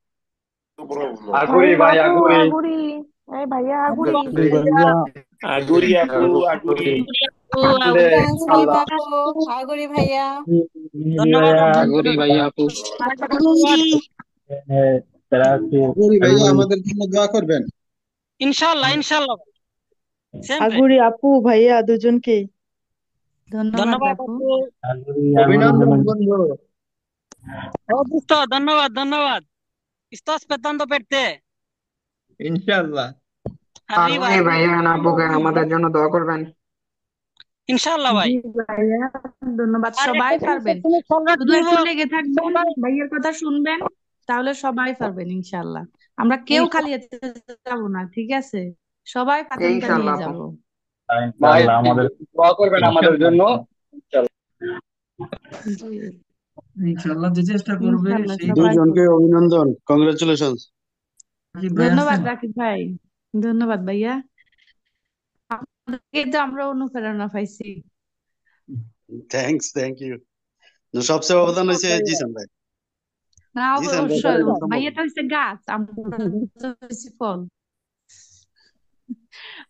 আগুরি ফাহিম ভাই আপু আগুরি। আগুরি, এই ভাইয়া আগুরি। আগুরি আপু আগুরি। দে থ্যাংকস আল্লাহ। ফাহিমা আপু, আগুরি ভাইয়া। ধন্যবাদ আপু, আগুরি ভাই আপু। ধন্যবাদ। গৌরী ভাইয়া আমাদের জন্য দোয়া করবেন। ইনশাল্লাহ ইনশাল্লাহ, সেম টাইম। আগুরি আপু ভাইয়া দুজনকেই। ধন্যবাদ ধন্যবাদ আপু। আপু। অভিনন্দন বন্ধু। ও দোস্ত, ধন্যবাদ ধন্যবাদ। Sto aspettando per te. ইনশাআল্লাহ। আর আগুরি রিভার, ভাইয়া আর আপুকে আমাদের জন্য দোয়া করবেন। ইনশাআল্লাহ ভাই। জি ভাইয়া, ধন্যবাদ। আর সবাই একটা জিনিস পারবেন, সবসময় খেয়াল শুধু রাখবেন একটু লেগে থাকবেন, সবাই ভাইয়ের কথা শুনবেন, তাহলে সবাই পারবেন ইনশাল্লাহ। আমরা কেউ খালি হাতে যাবো না, ঠিক আছে? সবাই পাতেনটা নিয়ে ইনশাআল্লাহ আপু। যাব। ভাই দোয়া করবেন আমাদের জন্য। জি, ইনশাল্লাহ যে চেষ্টা করবে ইনশাল্লাহ সেই সবাই দুইজনকে করবে। অভিনন্দন, কংগ্রেচুলেশন। কি ভাই ধন্যবাদ আছেন? রাকিব ভাই, ধন্যবাদ ভাইয়া। আপনাদেরকে তো আমরা অনুপ্রেরণা পাইছি। Thank you. সবচেয়ে অবদান হয়েছে জিসান ভাই। না, জিসান ভাই অবশ্যই ছাড়া এটা সম্ভব ভাইয়াটা না। হচ্ছে গাছ, আমরা তো হচ্ছি ফল।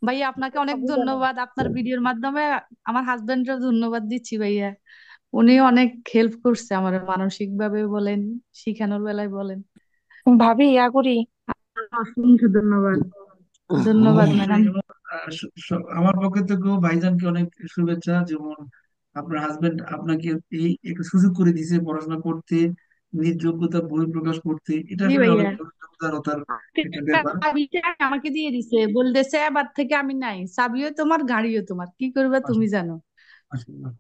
ভাইয়া আপনাকে অনেক ধন্যবাদ। আপনার ভিডিওর মাধ্যমে আমার হাজবেন্ডের ধন্যবাদ দিচ্ছি ভাইয়া। উনি অনেক হেল্প করছে আমার, মানসিক ভাবে বলেন, শিখানোর বেলায় বলেন। ভাবি আগুরি। অসংখ্য ধন্যবাদ, ধন্যবাদ অবশ্যই। ম্যাডাম। এবং আমার পক্ষ থেকেও ভাইজানকে অনেক শুভেচ্ছা। যেমন আপনার হাজবেন্ড আপনাকে এই একটা সুযোগ করে দিয়েছে পড়াশোনা করতে, নিজ যোগ্যতা বহিঃপ্রকাশ করতে, এটা জি আসলে ভাইয়া, অনেক উদারতার একটা ব্যাপার। চাবিটা আমাকে দিয়ে দিছে, বলতেছে এবার থেকে আমি নাই, চাবিও তোমার, গাড়িও তোমার, কি করবে তুমি মাশাআল্লাহ, জানো। মাশাআল্লাহ।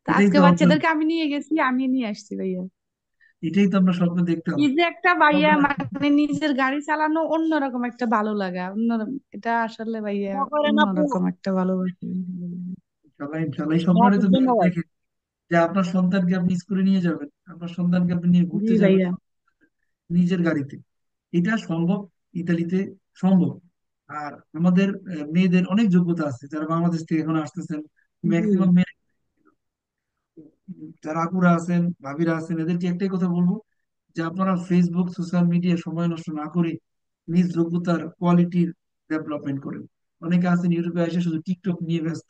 তো এটাই আজকে তো আমরা বাচ্চাদেরকে আমি নিয়ে গেছি, আমি নিয়ে আসছি ভাইয়া। এটাই তো আমরা স্বপ্ন দেখতাম। কি যে একটা ভাইয়া, আমরা মানে নিজের গাড়ি চালানো অন্যরকম একটা ভালো লাগা, এটা আসলে ভাইয়া দোয়া করেন আপু। অন্যরকম একটা ভালোবাসা। সবাই ইনশাআল্লাহ এই স্বপ্নটাই আপনার তো জন্য মেয়েরা ভাই। দেখে, যে আপনার সন্তানকে আপনি স্কুলে নিয়ে যাবেন, আপনার সন্তানকে আপনি নিয়ে জি ঘুরতে যাবেন ভাইয়া, নিজের গাড়িতে। এটা সম্ভব, ইতালিতে সম্ভব। আর আমাদের মেয়েদের অনেক যোগ্যতা আছে যারা বাংলাদেশ থেকে এখন আসতেছেন, জি ম্যাক্সিমাম মেয়ে, যারা আপুরা আছেন, ভাবিরা আছেন, এদেরকে একটাই কথা বলবো যে আপনারা ফেসবুক সোশ্যাল মিডিয়া সময় নষ্ট না করে নিজ যোগ্যতার কোয়ালিটির ডেভেলপমেন্ট করেন। অনেকে আছেন ইউটিউবে এসে শুধু টিকটক নিয়ে ব্যস্ত,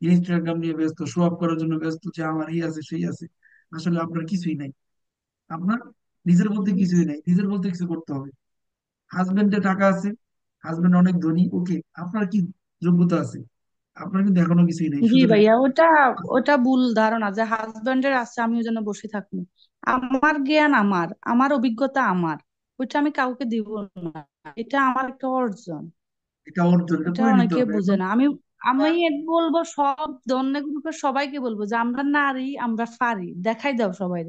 ইনস্টাগ্রাম নিয়ে ব্যস্ত, শো আপ করার জন্য ব্যস্ত যে আমার এই আছে সেই আছে। আসলে আপনার কিছুই নাই। আপনার নিজের বলতে কিছুই নাই, নিজের বলতে কিছু করতে হবে। হাজবেন্ডের টাকা আছে, হাজবেন্ড অনেক ধনী, ওকে, আপনার কি যোগ্যতা আছে? আপনার কিন্তু এখনো কিছুই নেই, জি শুধু ভাইয়া, ওটা ওটা ভুল ধারণা যে হাজবেন্ডের আছে আমিও যেন বসে থাকবো। আমার জ্ঞান আমার, আমার অভিজ্ঞতা আমার, ওইটা আমি কাউকে দিব না। এটা আমার একটা অর্জন, এটা অর্জন, এটা এটা করে নিতে অনেকে হবে বুঝে এখন। না। আমি আমি বলবো সব ধরনের গ্রুপের সবাইকে বলবো যে আমরা নারী, আমরা পারি, দেখাই দাও সবাই।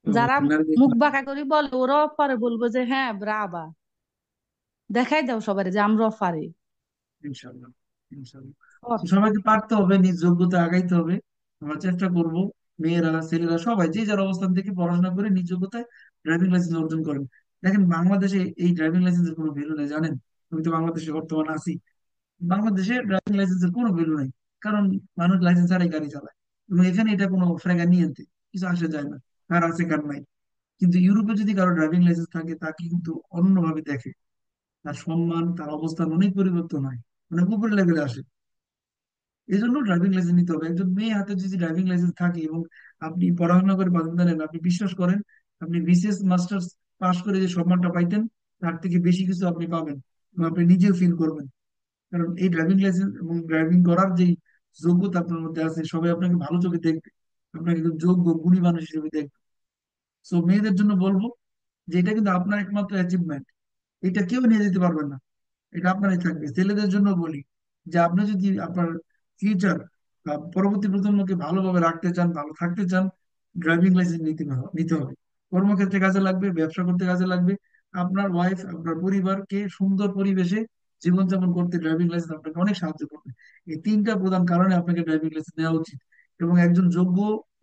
যারা অবশ্যই নারী মুখ দেখলাম। বাঁকা করে বলে ওরাও পারে, বলবো যে হ্যাঁ ব্রাভা, দেখাই দাও সবাই যে আমরাও পারি। ইনশাল্লাহ, ইনশাল্লাহ। সৎ। তো সবাইকে পারতে হবে, নিজ যোগ্যতা আগাইতে হবে। আমরা চেষ্টা করব, মেয়েরা ছেলেরা সবাই যে যার অবস্থান থেকে পড়াশোনা করে নিজ যোগ্যতায় ড্রাইভিং লাইসেন্স অর্জন করেন। দেখেন বাংলাদেশে এই ড্রাইভিং লাইসেন্সের কোনো ভ্যালু নেই, জানেন? আমি তো বাংলাদেশে বর্তমানে আছি। বাংলাদেশে ড্রাইভিং লাইসেন্সের কোনো ভ্যালু নেই, কারণ মানুষ লাইসেন্স ছাড়াই গাড়ি চালায়। এবং এখানে এটা কোনো ফ্রেগা নিয়ে আনতে কিছু আসে যায় না, কার আছে কার নাই। কিন্তু ইউরোপে যদি কারো ড্রাইভিং লাইসেন্স থাকে তাকে কিন্তু অন্যভাবে দেখে, তার সম্মান, তার অবস্থান অনেক পরিবর্তন হয়, অনেক উপরে লেভেলে আসে। এই জন্য ড্রাইভিং লাইসেন্স নিতে হবে। একজন মেয়ে হাতে যদি ড্রাইভিং লাইসেন্স থাকে এবং আপনি পড়াশোনা করে বাধা দেন, আপনি বিশ্বাস করেন আপনি বিসিএস মাস্টার্স পাশ করে যে সম্মানটা পাইতেন তার থেকে বেশি কিছু আপনি পাবেন, এবং আপনি নিজেও ফিল করবেন। কারণ এই ড্রাইভিং লাইসেন্স এবং ড্রাইভিং করার যে যোগ্যতা আপনার মধ্যে আছে, সবাই আপনাকে ভালো চোখে দেখবে, আপনাকে একজন যোগ্য গুণী মানুষ হিসেবে দেখবে। সো মেয়েদের জন্য বলবো যে এটা কিন্তু আপনার একমাত্র অ্যাচিভমেন্ট, এটা কেউ নিয়ে যেতে পারবে না, এটা আপনারই থাকবে। ছেলেদের জন্য বলি যে আপনি যদি আপনার ফিউচার বা পরবর্তী প্রজন্মকে ভালোভাবে রাখতে চান, ভালো থাকতে চান, ড্রাইভিং লাইসেন্স নিতে হবে। কর্মক্ষেত্রে কাজে লাগবে, ব্যবসা করতে কাজে লাগবে, আপনার ওয়াইফ আপনার পরিবারকে সুন্দর পরিবেশে জীবনযাপন করতে ড্রাইভিং লাইসেন্স আপনাকে অনেক সাহায্য করবে। এই তিনটা প্রধান কারণে আপনাকে ড্রাইভিং লাইসেন্স নেওয়া উচিত। এবং একজন যোগ্য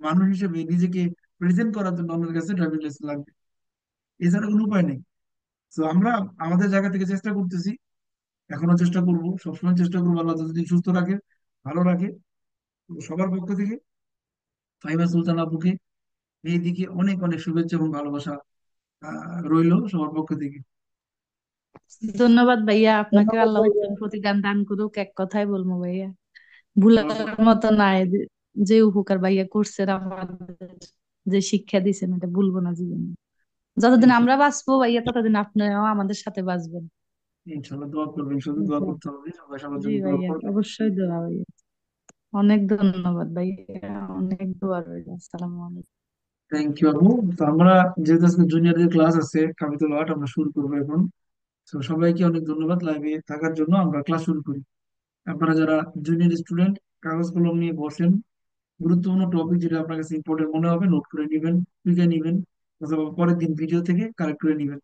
মানুষ হিসেবে নিজেকে প্রেজেন্ট করার জন্য আমাদের কাছে ড্রাইভিং লাইসেন্স লাগবে, এছাড়া কোনো উপায় নেই। তো আমরা আমাদের জায়গা থেকে চেষ্টা করতেছি, এখনো চেষ্টা করব, সবসময় চেষ্টা করবো, আল্লাহ যদি সুস্থ রাখে, ভালো রাখে। তো সবার পক্ষ থেকে ফাহিমা সুলতান আপুকে, মেয়েদিকে অনেক অনেক শুভেচ্ছা এবং ভালোবাসা রইলো সবার পক্ষ থেকে। ধন্যবাদ ভাইয়া, আপনাকে ধন্যবাদ আল্লাহ ভাই। উত্তম প্রতিদান দান করুক। এক কথাই বলবো ভাইয়া, দোয়া ভুলার করবেন। মতো নাই যে উপকার ভাইয়া করছেন আমাদের, যে শিক্ষা দিয়েছেন এটা ভুলবো না জীবনে। যতদিন আমরা ইনশাল্লাহ, বাঁচবো ভাইয়া ততদিন আপনিও আমাদের সাথে বাঁচবেন। ইনশাল্লাহ দোয়া করবেন, শুধু দোয়া করতে হবে, সবাই সবার জি জন্য দোয়া ভাইয়া, করবেন। অবশ্যই দোয়া ভাইয়া। অনেক ধন্যবাদ ভাইয়া, অনেক দোয়া রইল। আসসালামু আলাইকুম। থ্যাংক ইউ আপু। তো আমরা যেহেতু আজকে জুনিয়রদের ক্লাস আছে, কাবিতুল আর্ট আমরা শুরু করবো এখন। তো সবাইকে অনেক ধন্যবাদ লাইভে থাকার জন্য। আমরা ক্লাস শুরু করি। আপনারা যারা জুনিয়র স্টুডেন্ট, কাগজ কলম নিয়ে বসেন। গুরুত্বপূর্ণ টপিক যেটা আপনার কাছে ইম্পর্টেন্ট মনে হবে নোট করে নেবেন, লিখে নেবেন, অথবা পরের দিন ভিডিও থেকে কালেক্ট করে নেবেন।